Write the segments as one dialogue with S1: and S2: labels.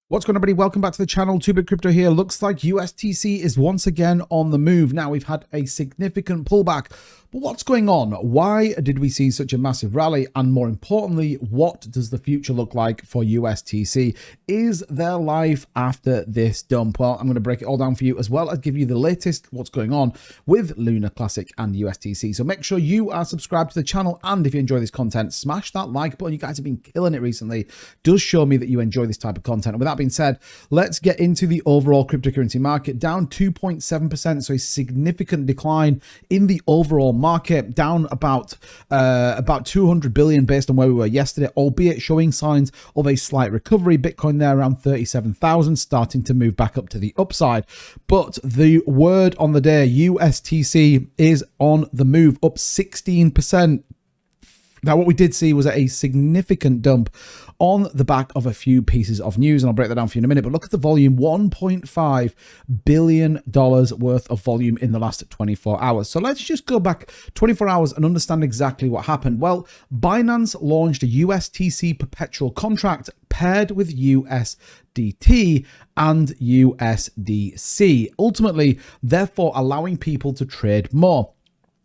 S1: What's going on, everybody? Welcome back to the channel. 2Bit Crypto here. Looks like USTC is once again on the move. Now, we've had a significant pullback, but what's going on? Why did we see such a massive rally? And more importantly, what does the future look like for USTC? Is there life after this dump? Well, I'm going to break it all down for you, as well as give you the latest what's going on with Luna Classic and USTC. So make sure you are subscribed to the channel, and if you enjoy this content, smash that like button. You guys have been killing it recently. It does show me that you enjoy this type of content. And with that being said, let's get into the overall cryptocurrency market. Down 2.7%, so a significant decline in the overall market, down about 200 billion based on where we were yesterday, albeit showing signs of a slight recovery. Bitcoin there around 37,000, starting to move back up to the upside. But the word on the day, USTC is on the move, up 16%. Now, what we did see was a significant dump on the back of a few pieces of news, and I'll break that down for you in a minute. But look at the volume, $1.5 billion worth of volume in the last 24 hours. So let's just go back 24 hours and understand exactly what happened. Well, Binance launched a USTC perpetual contract paired with USDT and USDC, ultimately, therefore allowing people to trade more.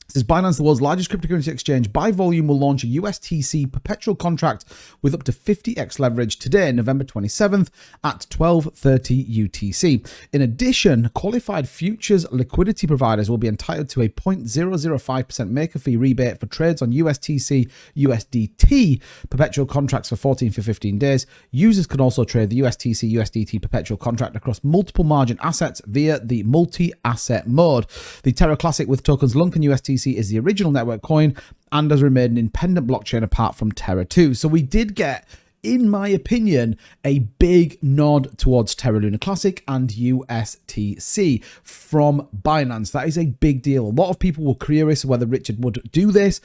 S1: Says Binance, the world's largest cryptocurrency exchange by volume, will launch a USTC perpetual contract with up to 50x leverage today, November 27th at 12:30 UTC. In addition, qualified futures liquidity providers will be entitled to a 0.005% maker fee rebate for trades on USTC USDT perpetual contracts for 15 days. Users can also trade the USTC USDT perpetual contract across multiple margin assets via the multi-asset mode. The TERRA Classic with tokens LUNC and USTC is the original network coin and has remained an independent blockchain apart from Terra 2. So we did get, in my opinion, a big nod towards TERRALUNA Classic and USTC from Binance. That is a big deal. A lot of people were curious whether Richard would do this,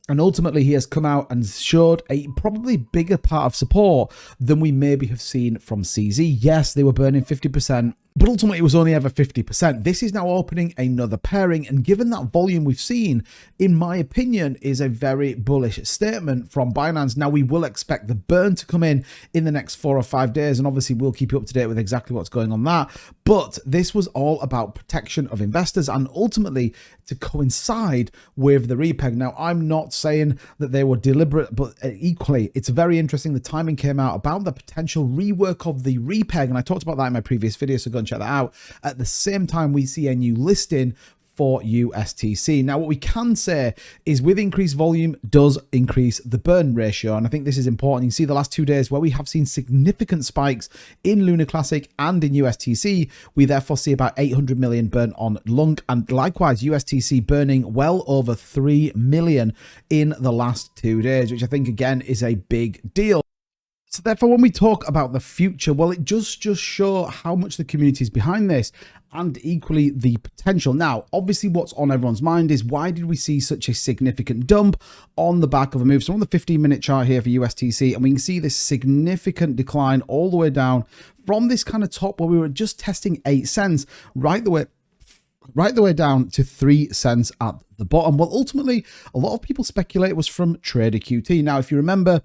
S1: and ultimately he has come out and showed a probably bigger part of support than we maybe have seen from CZ. Yes, they were burning 50%. But ultimately, it was only ever 50%. This is now opening another pairing. And given that volume we've seen, in my opinion, is a very bullish statement from Binance. Now, we will expect the burn to come in the next 4 or 5 days. And obviously, we'll keep you up to date with exactly what's going on there. But this was all about protection of investors and ultimately to coincide with the repeg. Now, I'm not saying that they were deliberate, but equally, it's very interesting. The timing came out about the potential rework of the repeg. And I talked about that in my previous video, so go and check that out. At the same time, we see a new listing for USTC. Now, what we can say is with increased volume does increase the burn ratio. And I think this is important. You can see the last 2 days where we have seen significant spikes in Luna Classic and in USTC. We therefore see about 800 million burn on LUNC, and likewise USTC burning well over 3 million in the last 2 days, which I think again is a big deal. So therefore, when we talk about the future, well, it just show how much the community is behind this and equally the potential. Now, obviously, what's on everyone's mind is why did we see such a significant dump on the back of a move? So on the 15-minute chart here for USTC, and we can see this significant decline all the way down from this kind of top where we were just testing 8 cents right the way down to 3 cents at the bottom. Well, ultimately, a lot of people speculate it was from Trader QT. Now, if you remember,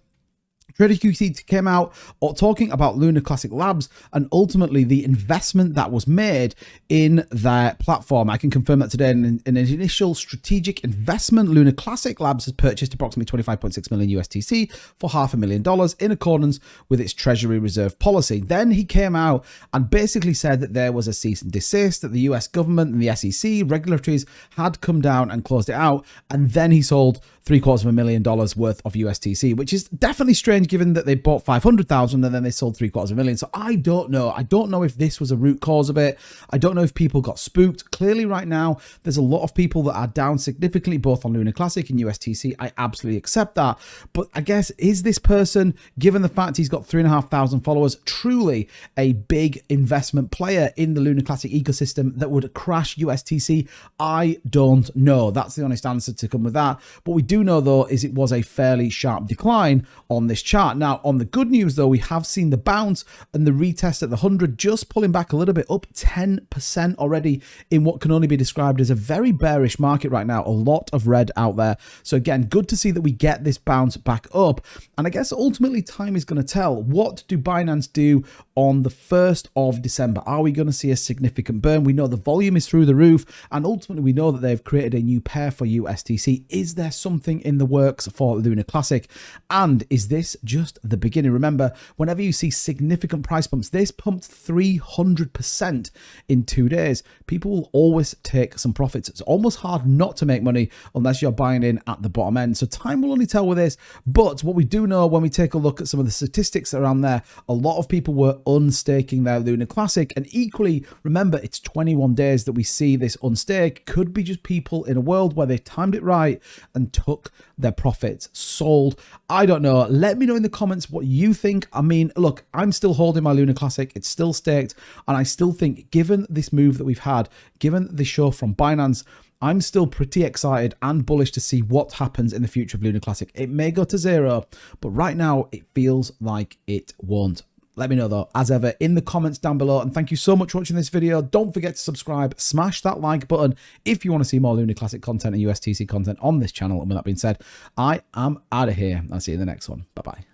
S1: Trader QT came out talking about Luna Classic Labs and ultimately the investment that was made in their platform. I can confirm that today in an initial strategic investment, Luna Classic Labs has purchased approximately 25.6 million USTC for $500,000 in accordance with its Treasury Reserve policy. Then he came out and basically said that there was a cease and desist, that the US government and the SEC regulatories had come down and closed it out. And then he sold $750,000 worth of USTC, which is definitely strange given that they bought 500,000 and then they sold $750,000. So I don't know. I don't know if this was a root cause of it. I don't know if people got spooked. Clearly right now, there's a lot of people that are down significantly, both on Luna Classic and USTC. I absolutely accept that. But I guess, is this person, given the fact he's got 3,500 followers, truly a big investment player in the Luna Classic ecosystem that would crash USTC? I don't know. That's the honest answer to come with that. But we do know, though, is it was a fairly sharp decline on this chart. Now, on the good news though, we have seen the bounce and the retest at the 100 just pulling back a little bit, up 10% already in what can only be described as a very bearish market right now. A lot of red out there. So again, good to see that we get this bounce back up. And I guess ultimately time is going to tell. What do Binance do on the 1st of December? Are we going to see a significant burn? We know the volume is through the roof, and ultimately we know that they've created a new pair for USTC. Is there something in the works for Luna Classic? And is this just the beginning? Remember, whenever you see significant price bumps, this pumped 300% in 2 days. People will always take some profits. It's almost hard not to make money unless you're buying in at the bottom end. So time will only tell with this. But what we do know when we take a look at some of the statistics around there, a lot of people were unstaking their Luna Classic. And equally, remember, it's 21 days that we see this unstake. Could be just people in a world where they timed it right and took their profits, sold. I don't know. Let me know in the comments what you think. I mean, look, I'm still holding my Luna Classic. It's still staked. And I still think, given this move that we've had, given the show from Binance, I'm still pretty excited and bullish to see what happens in the future of Luna Classic. It may go to zero, but right now it feels like it won't. Let me know though, as ever, in the comments down below. And thank you so much for watching this video. Don't forget to subscribe, smash that like button if you want to see more Luna Classic content and USTC content on this channel. And with that being said, I am out of here. I'll see you in the next one. Bye-bye.